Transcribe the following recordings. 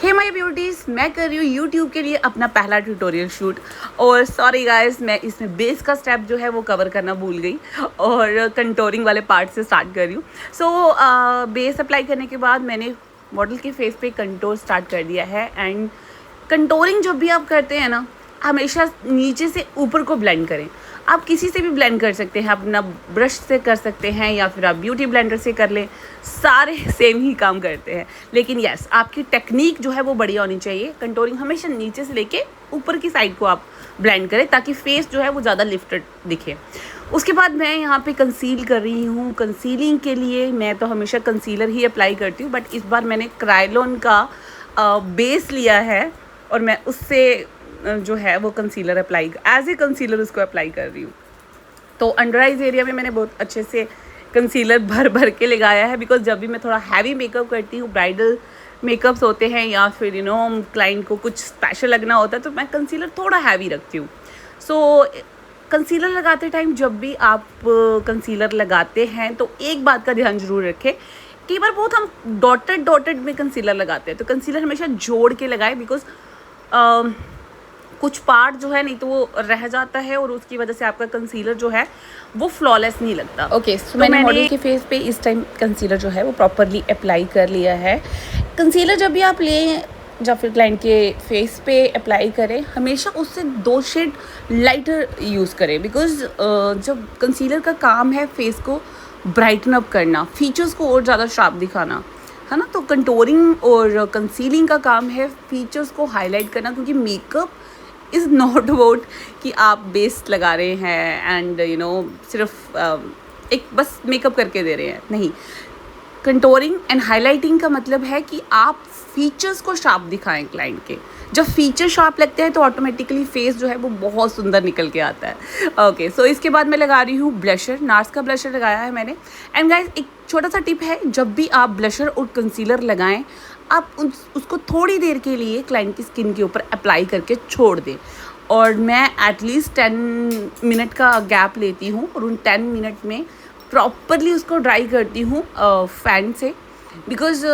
Hey my beauties, मैं कर रही हूँ यूट्यूब के लिए अपना पहला ट्यूटोरियल शूट। और सॉरी गाइस, मैं इसमें बेस का स्टेप जो है वो कवर करना भूल गई और कंटोरिंग वाले पार्ट से स्टार्ट कर रही हूँ। सो बेस अप्लाई करने के बाद मैंने मॉडल के फेस पे कंटोर स्टार्ट कर दिया है। एंड कंटोरिंग जब भी आप करते हैं ना, हमेशा नीचे से ऊपर को ब्लेंड करें। आप किसी से भी ब्लेंड कर सकते हैं, अपना ब्रश से कर सकते हैं या फिर आप ब्यूटी ब्लेंडर से कर लें, सारे सेम ही काम करते हैं। लेकिन यस, आपकी टेक्निक जो है वो बढ़िया होनी चाहिए। कंटोरिंग हमेशा नीचे से लेके ऊपर की साइड को आप ब्लेंड करें ताकि फेस जो है वो ज़्यादा लिफ्टेड दिखे। उसके बाद मैं यहाँ पे कंसील कर रही हूँ। कंसीलिंग के लिए मैं तो हमेशा कंसीलर ही अप्लाई करती हूँ, बट इस बार मैंने क्रायोलॉन का बेस लिया है और मैं उससे जो है वो concealer apply as a concealer उसको अप्लाई कर रही हूँ। तो अंडर आइज एरिया में मैंने बहुत अच्छे से कंसीलर भर भर के लगाया है, बिकॉज जब भी मैं थोड़ा हैवी मेकअप करती हूँ, ब्राइडल मेकअप्स होते हैं या फिर क्लाइंट को कुछ स्पेशल लगना होता है, तो मैं कंसीलर थोड़ा हैवी रखती हूँ। सो कंसीलर लगाते टाइम जब भी आप कंसीलर लगाते हैं तो एक बात का ध्यान जरूर रखें। कई बार बहुत हम डॉटेड में कंसीलर लगाते हैं, तो कंसीलर हमेशा जोड़ के लगाएं, बिकॉज कुछ पार्ट जो है नहीं तो वो रह जाता है और उसकी वजह से आपका कंसीलर जो है वो फ्लॉलेस नहीं लगता। ओके, तो मैंने मॉडल के फेस पे इस टाइम कंसीलर जो है वो प्रॉपरली अप्लाई कर लिया है। कंसीलर जब भी आप लें या फिर क्लाइंट के फेस पे अप्लाई करें, हमेशा उससे 2 शेड लाइटर यूज़ करें, बिकॉज जब कंसीलर का काम है फेस को ब्राइटन अप करना, फीचर्स को और ज़्यादा शार्प दिखाना, है ना। तो कंटोरिंग और कंसीलिंग का काम है फीचर्स को हाईलाइट करना, क्योंकि मेकअप इज़ नॉट अबाउट कि आप बेस लगा रहे हैं एंड सिर्फ एक बस मेकअप करके दे रहे हैं, नहीं। कंटोरिंग एंड हाईलाइटिंग का मतलब है कि आप फीचर्स को शार्प दिखाएं क्लाइंट के। जब फीचर शार्प लगते हैं तो ऑटोमेटिकली फेस जो है वो बहुत सुंदर निकल के आता है। ओके, सो इसके बाद मैं लगा रही हूँ ब्लशर। नार्स का ब्लशर लगाया है मैंने। एंड गाइस, एक छोटा सा टिप है, जब भी आप ब्लशर और कंसीलर लगाएं, आप उसको थोड़ी देर के लिए क्लाइंट की स्किन के ऊपर अप्लाई करके छोड़ दें। और मैं एटलीस्ट 10 मिनट का गैप लेती हूँ और उन 10 मिनट में प्रॉपरली उसको ड्राई करती हूँ फ़ैन से, बिकॉज़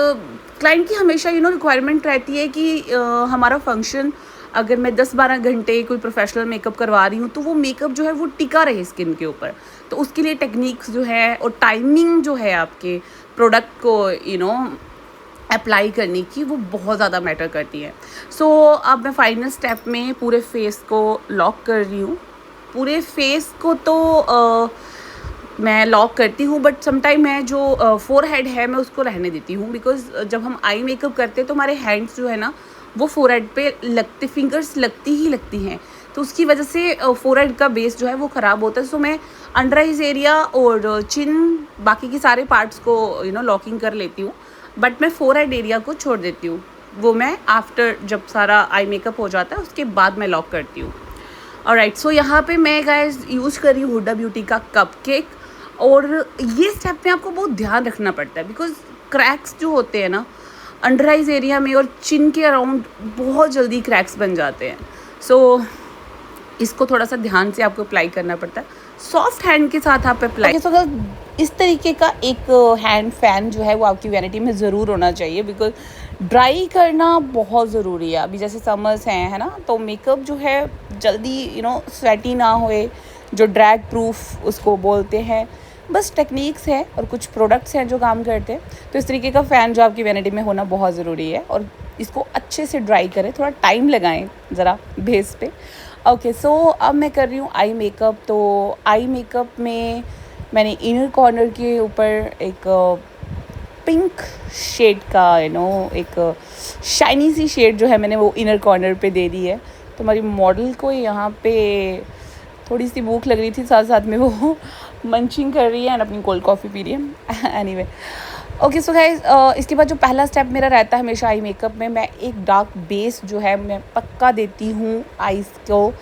क्लाइंट की हमेशा रिक्वायरमेंट रहती है कि हमारा फंक्शन, अगर मैं 10-12 घंटे कोई प्रोफेशनल मेकअप करवा रही हूँ तो वो मेकअप जो है वो टिका रहे स्किन के ऊपर। तो उसके लिए टेक्निक्स जो है और टाइमिंग जो है आपके प्रोडक्ट को अप्लाई करने की, वो बहुत ज़्यादा मैटर करती है। सो अब मैं फाइनल स्टेप में पूरे फेस को लॉक कर रही हूँ। पूरे फेस को तो मैं लॉक करती हूँ, बट समटाइम मैं जो फोरहेड है मैं उसको रहने देती हूँ, बिकॉज जब हम आई मेकअप करते हैं तो हमारे हैंड्स जो है ना वो फोरहेड पे लगते, फिंगर्स लगती ही लगती हैं, तो उसकी वजह से फोरहेड का बेस जो है वो ख़राब होता है। सो मैं अंडर आइज एरिया और चिन, बाकी के सारे पार्ट्स को लॉकिंग कर लेती हूँ, बट मैं फोरहेड एरिया को छोड़ देती हूँ। वो मैं आफ्टर जब सारा आई मेकअप हो जाता है उसके बाद मैं लॉक करती हूँ। ऑलराइट, सो यहाँ पे मैं गाइस यूज़ कर रही हूँ हुडा ब्यूटी का कपकेक। और ये स्टेप में आपको बहुत ध्यान रखना पड़ता है, बिकॉज क्रैक्स जो होते हैं ना अंडर आइज एरिया में और चिन के अराउंड, बहुत जल्दी क्रैक्स बन जाते हैं। सो इसको थोड़ा सा ध्यान से आपको अप्लाई करना पड़ता है, सॉफ्ट हैंड के साथ आप अप्लाई। तो इस तरीके का एक हैंड फैन जो है वो आपकी वैनिटी में ज़रूर होना चाहिए, बिकॉज ड्राई करना बहुत ज़रूरी है। अभी जैसे समर्स हैं, है ना, तो मेकअप जो है जल्दी स्वेटी ना होए, जो ड्रैग प्रूफ उसको बोलते हैं। बस टेक्निक्स है और कुछ प्रोडक्ट्स हैं जो काम करते हैं। तो इस तरीके का फ़ैन जो आपकी वैनिटी में होना बहुत ज़रूरी है, और इसको अच्छे से ड्राई करें, थोड़ा टाइम लगाएं ज़रा बेस पे। ओके, सो अब मैं कर रही हूँ आई मेकअप। तो आई मेकअप में मैंने इनर कॉर्नर के ऊपर एक पिंक शेड का एक शाइनी सी शेड जो है मैंने वो इनर कॉर्नर पे दे दी है। तो हमारी मॉडल को यहाँ पे थोड़ी सी भूख लग रही थी, साथ साथ में वो मंचिंग कर रही है एंड अपनी कोल्ड कॉफ़ी पी रही है। एनीवे, ओके, सो गाइस, इसके बाद जो पहला स्टेप मेरा रहता है हमेशा आई मेकअप में, मैं एक डार्क बेस जो है मैं पक्का देती हूँ आईज को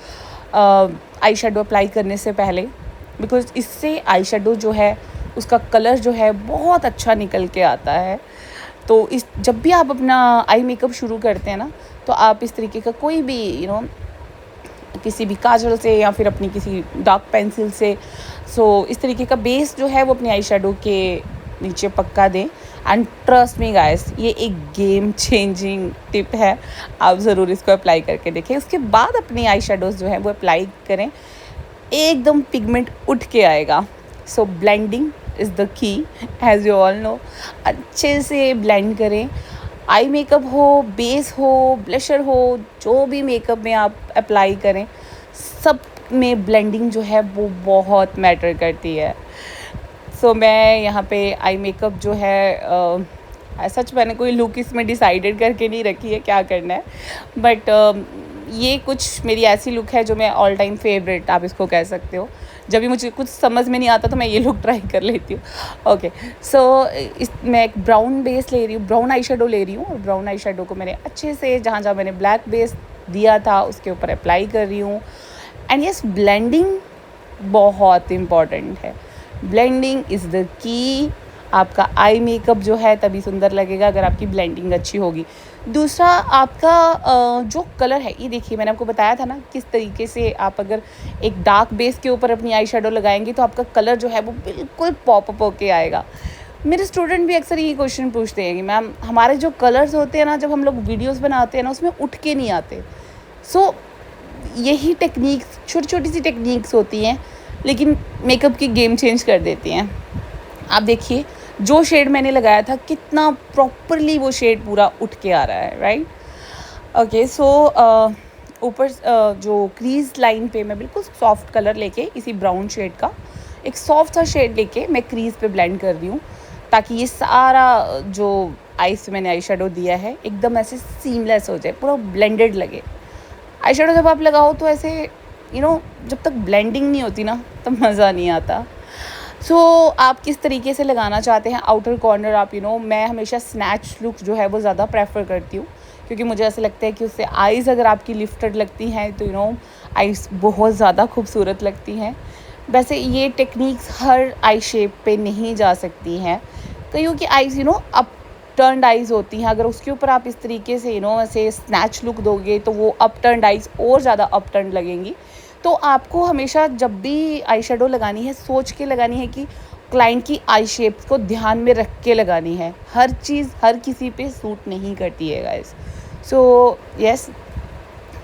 आई शेडो अप्लाई करने से पहले, बिकॉज इससे आई शेडो जो है उसका कलर जो है बहुत अच्छा निकल के आता है। तो जब भी आप अपना आई मेकअप शुरू करते हैं ना, तो आप इस तरीके का कोई भी किसी भी काजल से या फिर अपनी किसी डार्क पेंसिल से, इस तरीके का बेस जो है वो अपनी आई शेडो के नीचे पक्का दें। एंड ट्रस्ट मी गाइस, ये एक गेम चेंजिंग टिप है, आप ज़रूर इसको अप्लाई करके देखें। उसके बाद अपनी आई शेडोज़ जो है वो अप्लाई करें, एकदम पिगमेंट उठ के आएगा। So blending is the key, as you all know. अच्छे से ब्लेंड करें, आई मेकअप हो, बेस हो, ब्लशर हो, जो भी मेकअप में आप अप्लाई करें, सब में ब्लेंडिंग जो है वो बहुत मैटर करती है। सो मैं यहाँ पे आई मेकअप जो है सच मैंने कोई लुक इसमें डिसाइडेड करके नहीं रखी है क्या करना है, बट ये कुछ मेरी ऐसी लुक है जो मैं ऑल टाइम फेवरेट आप इसको कह सकते हो। जब भी मुझे कुछ समझ में नहीं आता तो मैं ये लुक ट्राई कर लेती हूँ। ओके, सो मैं एक ब्राउन बेस ले रही हूँ, ब्राउन आई शेडो ले रही हूँ, और ब्राउन आई शेडो को मैंने अच्छे से जहाँ जहाँ मैंने ब्लैक बेस दिया था उसके ऊपर अप्लाई कर रही हूँ। एंड यस, ब्लेंडिंग बहुत इम्पॉर्टेंट है, ब्लेंडिंग इज़ द की। आपका आई मेकअप जो है तभी सुंदर लगेगा अगर आपकी ब्लेंडिंग अच्छी होगी। दूसरा, आपका जो कलर है, ये देखिए मैंने आपको बताया था ना किस तरीके से आप अगर एक डार्क बेस के ऊपर अपनी आई शेडो लगाएंगे तो आपका कलर जो है वो बिल्कुल पॉपअप होके आएगा। मेरे स्टूडेंट भी अक्सर ये क्वेश्चन पूछते हैं कि मैम हमारे जो कलर्स होते हैं ना, जब हम लोग वीडियोस बनाते हैं ना, उसमें उठ के नहीं आते। सो यही टेक्निक्स, छोटी छोटी सी टेक्निक्स होती हैं, लेकिन मेकअप की गेम चेंज कर देती हैं। आप देखिए जो शेड मैंने लगाया था कितना प्रॉपरली वो शेड पूरा उठ के आ रहा है, राइट। ओके, सो ऊपर जो क्रीज लाइन पे मैं बिल्कुल सॉफ्ट कलर लेके, इसी ब्राउन शेड का एक सॉफ्ट सा शेड लेके मैं क्रीज पे ब्लेंड कर रही हूँ, ताकि ये सारा जो आईज मैंने आई शेडो दिया है एकदम ऐसे सीमलेस हो जाए, पूरा ब्लेंडेड लगे। आई शेडो जब आप लगाओ तो ऐसे जब तक ब्लेंडिंग नहीं होती ना तब मज़ा नहीं आता। सो आप किस तरीके से लगाना चाहते हैं आउटर कॉर्नर, आप मैं हमेशा स्नैच लुक जो है वो ज़्यादा प्रेफर करती हूँ, क्योंकि मुझे ऐसा लगता है कि उससे आईज़ अगर आपकी लिफ्टेड लगती हैं तो आईज़ बहुत ज़्यादा खूबसूरत लगती हैं। वैसे ये टेक्निक्स हर आई शेप पे नहीं जा सकती हैं, कईयों की आईज़ अप टर्नड आइज़ होती हैं, अगर उसके ऊपर आप इस तरीके से ऐसे स्नैच लुक दोगे तो वो अप टर्नड आइज़ और ज़्यादा अप टर्न लगेंगी। तो आपको हमेशा जब भी आई शेडो लगानी है सोच के लगानी है कि क्लाइंट की आई शेप्स को ध्यान में रख के लगानी है। हर चीज़ हर किसी पे सूट नहीं करती है गाइस। सो यस,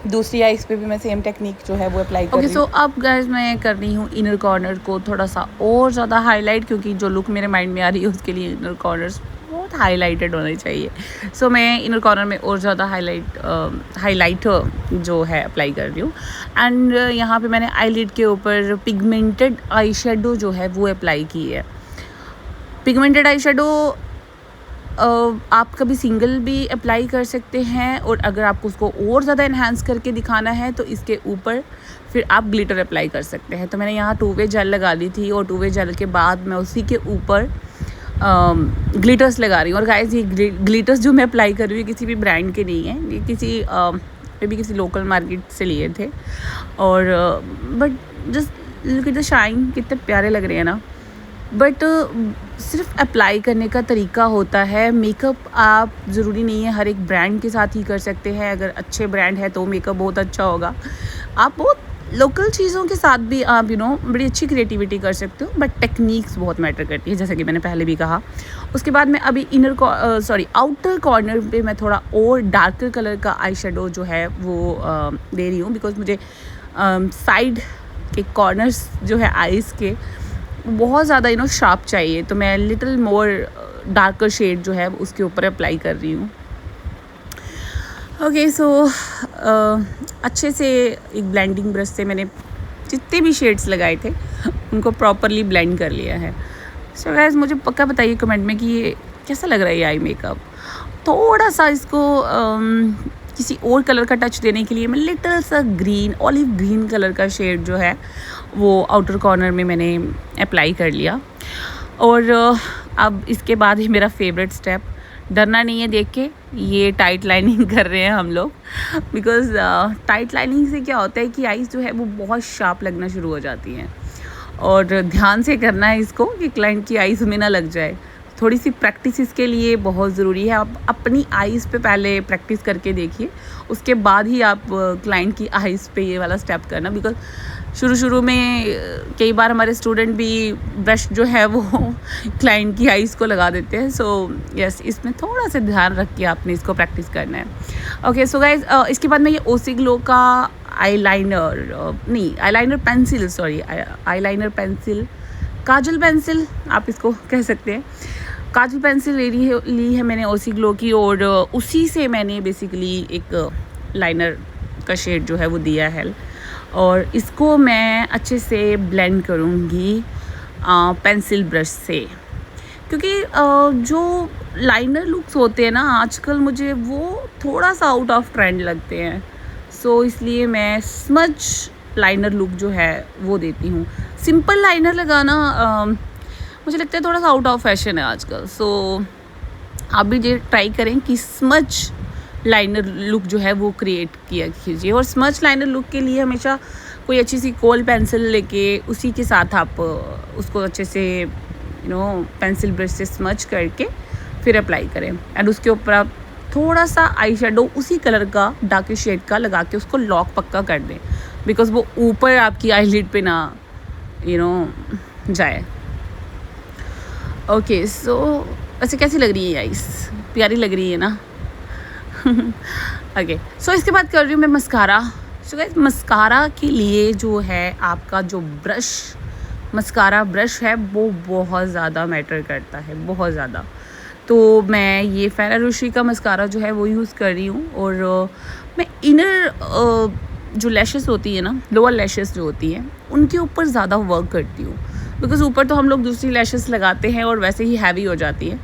दूसरी आइज़ पे भी मैं सेम टेक्निक जो है वो अप्लाई कर रही हूँ। सो अब गाइस मैं कर रही हूँ इनर कॉर्नर को थोड़ा सा और ज़्यादा हाईलाइट, क्योंकि जो लुक मेरे माइंड में आ रही है उसके लिए इनर कॉर्नर्स बहुत हाईलाइटेड होने चाहिए। सो मैं इनर कॉर्नर में और ज़्यादा हाईलाइट जो है अप्लाई कर रही हूँ। एंड यहाँ पे मैंने आईलिड के ऊपर पिगमेंटेड आई शेडो जो है वो अप्लाई की है। पिगमेंटेड आई शेडो आप कभी सिंगल भी अप्लाई कर सकते हैं, और अगर आपको उसको और ज़्यादा इन्हांस करके दिखाना है तो इसके ऊपर फिर आप ग्लिटर अप्लाई कर सकते हैं। तो मैंने यहाँ 2-वे जेल लगा ली थी, और 2-वे जेल के बाद मैं उसी के ऊपर ग्लिटर्स लगा रही हूँ। और गाइस ये ग्लिटर्स जो मैं अप्लाई कर रही हूँ किसी भी ब्रांड के नहीं हैं, ये किसी लोकल मार्केट से लिए थे। और but just look at the shine, कितने प्यारे लग रहे हैं ना। बट सिर्फ अप्लाई करने का तरीका होता है। मेकअप आप ज़रूरी नहीं है हर एक ब्रांड के साथ ही कर सकते हैं। अगर अच्छे ब्रांड है तो मेकअप बहुत अच्छा होगा। आप बहुत लोकल चीज़ों के साथ भी आप बड़ी अच्छी क्रिएटिविटी कर सकते हो, बट टेक्निक्स बहुत मैटर करती है, जैसा कि मैंने पहले भी कहा। उसके बाद मैं अभी आउटर कॉर्नर पे मैं थोड़ा और डार्कर कलर का आई शेडो जो है वो दे रही हूँ, बिकॉज मुझे साइड के कॉर्नर्स जो है आईज़ के बहुत ज़्यादा शार्प चाहिए, तो मैं लिटिल मोर डार्कर शेड जो है उसके ऊपर अप्लाई कर रही हूँ। ओके, सो अच्छे से एक ब्लेंडिंग ब्रश से मैंने जितने भी शेड्स लगाए थे उनको प्रॉपरली ब्लेंड कर लिया है। सो गाइस मुझे पक्का बताइए कमेंट में कि ये कैसा लग रहा है ये आई मेकअप। थोड़ा सा इसको किसी और कलर का टच देने के लिए मैं लिटिल सा ऑलिव ग्रीन कलर का शेड जो है वो आउटर कॉर्नर में मैंने अप्लाई कर लिया। और अब इसके बाद ही मेरा फेवरेट स्टेप, डरना नहीं है देख के, ये टाइट लाइनिंग कर रहे हैं हम लोग। बिकॉज़ टाइट लाइनिंग से क्या होता है कि आईज़ जो है वो बहुत शार्प लगना शुरू हो जाती हैं, और ध्यान से करना है इसको कि क्लाइंट की आईज़ में ना लग जाए। थोड़ी सी प्रैक्टिस इसके लिए बहुत ज़रूरी है। आप अपनी आइज़ पे पहले प्रैक्टिस करके देखिए, उसके बाद ही आप क्लाइंट की आइज़ पे ये वाला स्टेप करना। बिकॉज शुरू में कई बार हमारे स्टूडेंट भी ब्रश जो है वो क्लाइंट की आइज़ को लगा देते हैं। सो यस, इसमें थोड़ा सा ध्यान रख के आपने इसको प्रैक्टिस करना है। ओके सो गाइज, इसके बाद मैं ये ओसी ग्लो का आईलाइनर पेंसिल, काजल पेंसिल आप इसको कह सकते हैं। काजल पेंसिल ली है मैंने ओसी ग्लो की, और उसी से मैंने बेसिकली एक लाइनर का शेड जो है वो दिया है, और इसको मैं अच्छे से ब्लेंड करूँगी पेंसिल ब्रश से। क्योंकि जो लाइनर लुक्स होते हैं ना आजकल, मुझे वो थोड़ा सा आउट ऑफ ट्रेंड लगते हैं। सो इसलिए मैं स्मज लाइनर लुक जो है वो देती हूँ। सिंपल लाइनर लगाना मुझे लगता है थोड़ा सा आउट ऑफ फैशन है आजकल। सो आप भी ये ट्राई करें कि स्मज लाइनर लुक जो है वो क्रिएट किया कीजिए। और स्मज लाइनर लुक के लिए हमेशा कोई अच्छी सी कोल पेंसिल लेके उसी के साथ आप उसको अच्छे से पेंसिल ब्रश से स्मज करके फिर अप्लाई करें। एंड उसके ऊपर आप थोड़ा सा आई शेडो उसी कलर का डार्क शेड का लगा के उसको लॉक पक्का कर दें, बिकॉज वो ऊपर आपकी आईलिड पे ना जाए। ओके सो वैसे कैसी लग रही है आइस? प्यारी लग रही है ना? ओके सो इसके बाद कर रही हूँ मैं मस्कारा। सो गाइस, मस्कारा के लिए जो है आपका जो मस्कारा ब्रश है वो बहुत ज़्यादा मैटर करता है, बहुत ज़्यादा। तो मैं ये फेरा रोशी का मस्कारा जो है वो यूज़ कर रही हूँ, और मैं इनर जो लैशेस होती है ना, लोअर लैशेस जो होती हैं, उनके ऊपर ज़्यादा वर्क करती हूँ। बिकॉज़ ऊपर तो हम लोग दूसरी लैशेस लगाते हैं और वैसे ही हैवी हो जाती है,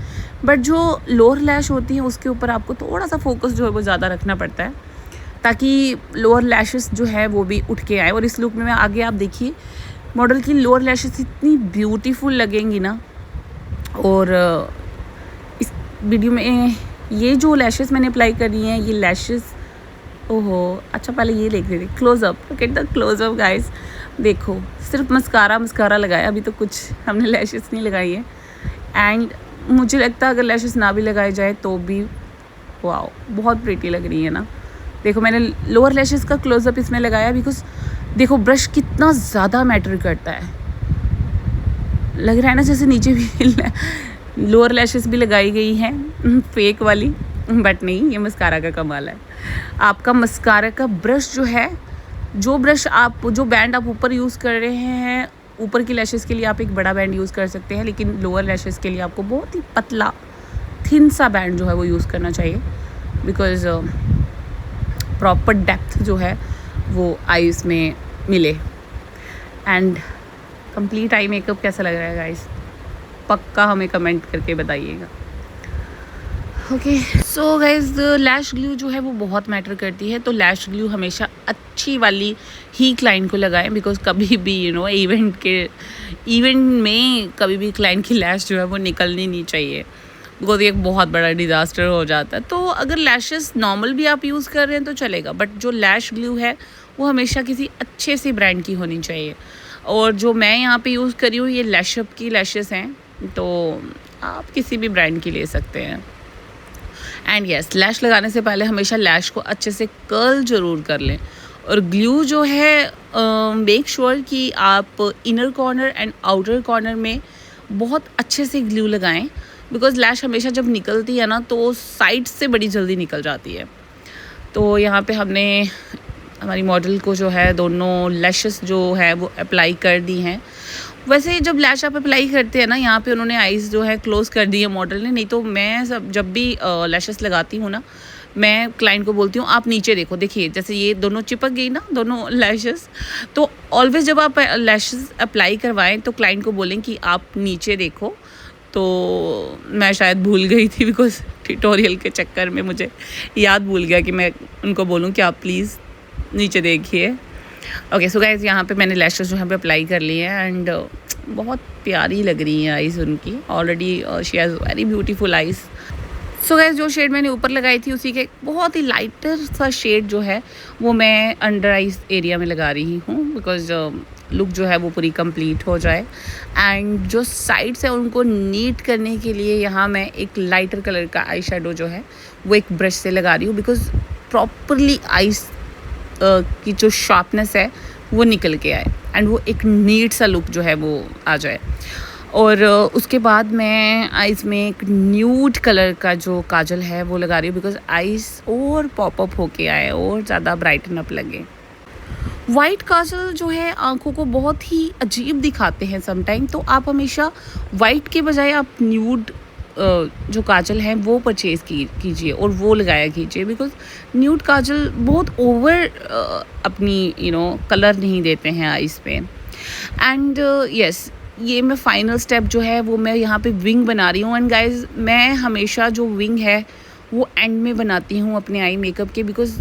बट जो लोअर लैश होती है उसके ऊपर आपको थोड़ा सा फोकस जो है वो ज़्यादा रखना पड़ता है, ताकि लोअर लैशेस जो है वो भी उठ के आए। और इस लुक में आगे आप देखिए मॉडल की लोअर लैशेस इतनी ब्यूटीफुल लगेंगी ना। और इस वीडियो में ये जो लैशेस मैंने अप्लाई करी हैं, ये लैशेस, ओहो अच्छा पहले ये देख लेते close-up, get the close-up guys. देखो सिर्फ मस्कारा लगाया, अभी तो कुछ हमने लैशेस नहीं लगाई है। एंड मुझे लगता है अगर लैशेस ना भी लगाए जाए तो भी वाओ बहुत प्रीटी लग रही है ना। देखो मैंने लोअर लैशेस का क्लोज़अप इसमें लगाया, बिकॉज देखो ब्रश कितना ज़्यादा मैटर करता है। लग रहा है ना जैसे नीचे भी लोअर लैशेस भी लगाई गई हैं फेक वाली, बट नहीं, ये मस्कारा का कमाल है। आपका मस्कारा का ब्रश जो है, जो बैंड आप ऊपर यूज़ कर रहे हैं, ऊपर की लैशेस के लिए आप एक बड़ा बैंड यूज़ कर सकते हैं, लेकिन लोअर लैशेस के लिए आपको बहुत ही पतला थिन सा बैंड जो है वो यूज़ करना चाहिए, बिकॉज प्रॉपर डेप्थ जो है वो आईज में मिले। एंड कंप्लीट आई मेकअप कैसा लग रहा है गाइस, पक्का हमें कमेंट करके बताइएगा। ओके सो गाइज, लैश ग्लू जो है वो बहुत मैटर करती है। तो लैश ग्लू हमेशा अच्छी वाली ही क्लाइंट को लगाएं, बिकॉज कभी भी इवेंट में कभी भी क्लाइंट की लैश जो है वो निकलनी नहीं चाहिए, बिकॉज ये एक बहुत बड़ा डिज़ास्टर हो जाता है। तो अगर लैशेस नॉर्मल भी आप यूज़ कर रहे हैं तो चलेगा, बट जो लैश ग्लू है वो हमेशा किसी अच्छे से ब्रांड की होनी चाहिए। और जो मैं यहाँ पे यूज़ करी हूँ ये लैशअप की लैशेस हैं, तो आप किसी भी ब्रांड की ले सकते हैं। एंड यस, लैश लगाने से पहले हमेशा लैश को अच्छे से कर्ल ज़रूर कर लें। और ग्लू जो है मेक श्योर कि आप inner corner and outer corner में बहुत अच्छे से ग्लू लगाएं, बिकॉज लैश हमेशा जब निकलती है ना तो साइड से बड़ी जल्दी निकल जाती है। तो यहाँ पे हमने हमारी मॉडल को जो है दोनों लैशेस जो है वो अप्लाई कर दी हैं। वैसे जब लैश आप अप्लाई करते हैं ना, यहाँ पे उन्होंने आईज़ जो है क्लोज़ कर दी है मॉडल ने, नहीं तो मैं जब भी लैशेस लगाती हूँ ना, मैं क्लाइंट को बोलती हूँ आप नीचे देखो, देखिए जैसे ये दोनों चिपक गई ना दोनों लैशेस। तो ऑलवेज जब आप लैशेस अप्लाई करवाएं तो क्लाइंट को बोलें कि आप नीचे देखो। तो मैं शायद भूल गई थी, बिकॉज ट्यूटोरियल के चक्कर में मुझे याद भूल गया कि मैं उनको बोलूँ कि आप प्लीज़ नीचे देखिए। ओके सो गाइस, यहाँ पे मैंने लैशेस जो है अप्लाई कर ली है, एंड बहुत प्यारी लग रही हैं आईज़ उनकी। Already she has very beautiful eyes. So guys जो शेड मैंने ऊपर लगाई थी उसी के बहुत ही लाइटर सा शेड जो है वो मैं अंडर आइज एरिया में लगा रही हूँ, बिकॉज लुक जो है वो पूरी कंप्लीट हो जाए। एंड जो साइड्स है उनको नीट करने के लिए यहाँ मैं एक लाइटर कलर का आई शेडो जो है वो एक ब्रश से लगा रही हूँ, बिकॉज प्रॉपरली आइज की जो शार्पनेस है वो निकल के आए एंड वो एक नीट सा लुक जो है वो आ जाए। और उसके बाद मैं आइज़ में एक न्यूड कलर का जो काजल है वो लगा रही हूँ, बिकॉज आइज़ और पॉपअप होके आए और ज़्यादा ब्राइटन अप लगे। वाइट काजल जो है आंखों को बहुत ही अजीब दिखाते हैं समटाइम, तो आप हमेशा वाइट के बजाय आप न्यूड जो काजल है वो परचेज़ कीजिए और वो लगाया कीजिए, बिकॉज न्यूड काजल बहुत ओवर अपनी कलर नहीं देते हैं आइज़ पे। एंड यस ये मैं फाइनल स्टेप जो है वो मैं यहाँ पे विंग बना रही हूँ। एंड गाइज मैं हमेशा जो विंग है वो एंड में बनाती हूँ अपने आई मेकअप के, बिकॉज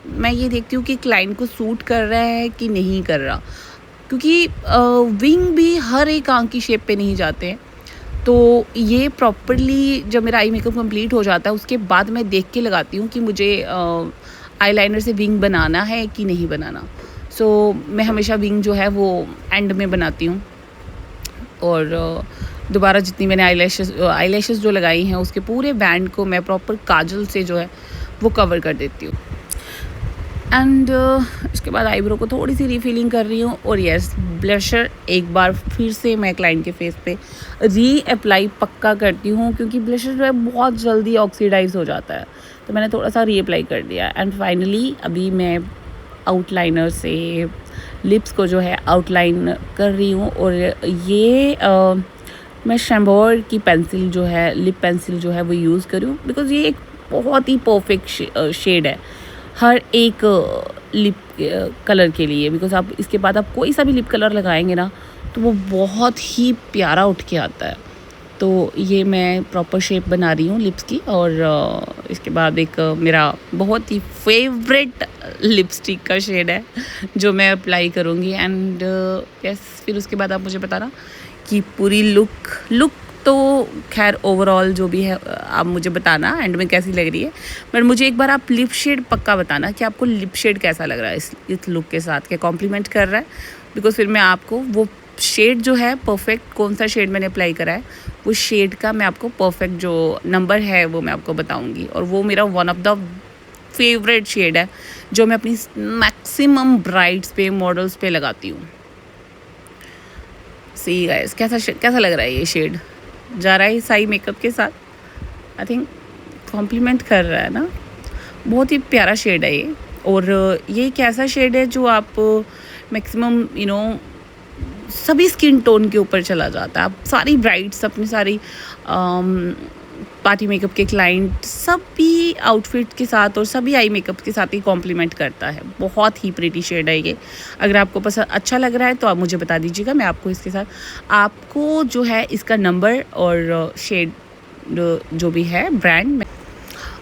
मैं ये देखती हूँ कि क्लाइंट को सूट कर रहा है कि नहीं कर रहा, क्योंकि विंग भी हर एक आंख की शेप पे नहीं जाते हैं। तो ये प्रॉपरली जब मेरा आई मेकअप कंप्लीट हो जाता है उसके बाद मैं देख के लगाती हूँ कि मुझे आईलाइनर से विंग बनाना है कि नहीं बनाना। सो मैं हमेशा विंग जो है वो एंड में बनाती हूँ और दोबारा जितनी मैंने आईलैशेस जो लगाई हैं उसके पूरे बैंड को मैं प्रॉपर काजल से जो है वो कवर कर देती हूँ। एंड इसके बाद आईब्रो को थोड़ी सी रीफिलिंग कर रही हूँ। और यस ब्लशर एक बार फिर से मैं क्लाइंट के फेस पे री अप्लाई पक्का करती हूँ, क्योंकि ब्लशर जो है बहुत जल्दी ऑक्सीडाइज हो जाता है, तो मैंने थोड़ा सा री अप्लाई कर दिया। एंड फाइनली अभी मैं आउटलाइनर से लिप्स को जो है आउटलाइन कर रही हूँ। और ये मैं शैम्बोर की पेंसिल जो है लिप पेंसिल जो है वो यूज़ करूँ, बिकॉज़ ये एक बहुत ही परफेक्ट शेड है हर एक लिप कलर के लिए। बिकॉज़ आप इसके बाद आप कोई सा भी लिप कलर लगाएंगे ना तो वो बहुत ही प्यारा उठ के आता है। तो ये मैं प्रॉपर शेप बना रही हूँ लिप्स की। और इसके बाद एक मेरा बहुत ही फेवरेट लिपस्टिक का शेड है जो मैं अप्लाई करूँगी। एंड यस फिर उसके बाद आप मुझे बताना कि पूरी लुक तो खैर ओवरऑल जो भी है आप मुझे बताना एंड में कैसी लग रही है। बट मुझे एक बार आप लिप शेड पक्का बताना कि आपको लिप शेड कैसा लग रहा है इस लुक के साथ, क्या कॉम्प्लीमेंट कर रहा है। बिकॉज फिर मैं आपको वो शेड जो है परफेक्ट कौन सा शेड मैंने अप्लाई करा है वो शेड का मैं आपको परफेक्ट जो नंबर है वो मैं आपको बताऊंगी। और वो मेरा one of the favourite shade है जो मैं अपनी मैक्सिमम ब्राइड्स पे मॉडल्स पे लगाती हूँ। सी गाइस कैसा लग रहा है ये शेड, जा रहा है इस आई मेकअप के साथ। आई थिंक कॉम्प्लीमेंट कर रहा है ना, बहुत ही प्यारा शेड है ये। और ये एक ऐसा शेड है जो आप मैक्सिमम सभी स्किन टोन के ऊपर चला जाता है। आप सारी ब्राइड्स अपनी सारी पार्टी मेकअप के क्लाइंट सभी आउटफिट के साथ और सभी आई मेकअप के साथ ही कॉम्प्लीमेंट करता है। बहुत ही प्रीटी शेड है ये। अगर आपको पसंद अच्छा लग रहा है तो आप मुझे बता दीजिएगा, मैं आपको इसके साथ आपको जो है इसका नंबर और शेड जो भी है ब्रांड में।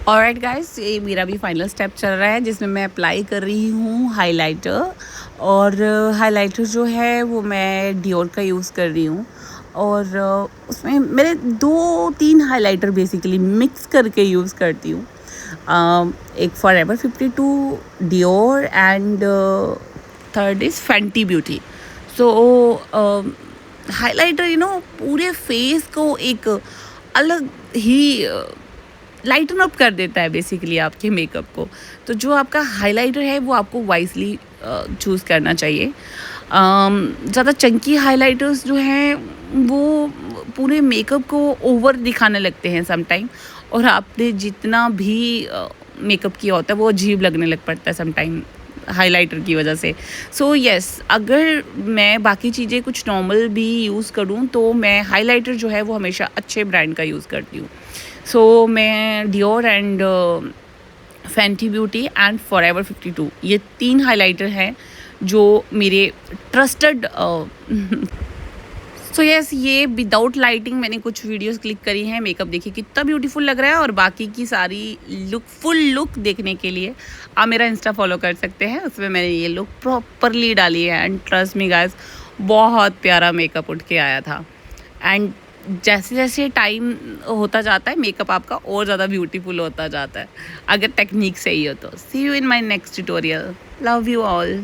ऑलराइट गाइस ये मेरा भी फाइनल स्टेप चल रहा है जिसमें मैं अप्लाई कर रही हूँ हाइलाइटर। और हाइलाइटर जो है वो मैं डियोर का यूज़ कर रही हूँ। और उसमें मेरे 2-3 हाइलाइटर बेसिकली मिक्स करके यूज़ करती हूँ। एक forever 52 Dior and third is Fenty Beauty. So highlighter पूरे फेस को एक अलग ही लाइटन अप कर देता है बेसिकली आपके मेकअप को। तो जो आपका हाइलाइटर है वो आपको वाइजली चूज़ करना चाहिए। ज़्यादा चंकी हाइलाइटर्स जो हैं वो पूरे मेकअप को ओवर दिखाने लगते हैं समटाइम, और आपने जितना भी मेकअप किया होता है वो अजीब लगने लग पड़ता है समटाइम हाइलाइटर की वजह से। सो यस अगर मैं बाकी चीज़ें कुछ नॉर्मल भी यूज़ करूँ तो मैं हाइलाइटर जो है वो हमेशा अच्छे ब्रांड का यूज़ करती हूँ। सो मैं Dior and Fenty Beauty and forever 52 ये 3 हाइलाइटर हैं जो मेरे ट्रस्टेड। सो यस ये विदाउट लाइटिंग मैंने कुछ वीडियोस क्लिक करी हैं। मेकअप देखिए कितना ब्यूटीफुल लग रहा है। और बाकी की सारी फुल लुक देखने के लिए आप मेरा इंस्टा फॉलो कर सकते हैं, उसमें मैंने ये लुक प्रॉपरली डाली है। एंड ट्रस्ट मी गाइस बहुत प्यारा मेकअप उठ के आया था। एंड जैसे जैसे टाइम होता जाता है मेकअप आपका और ज़्यादा ब्यूटीफुल होता जाता है, अगर टेक्निक सही हो तो। See you in my next tutorial. Love you all.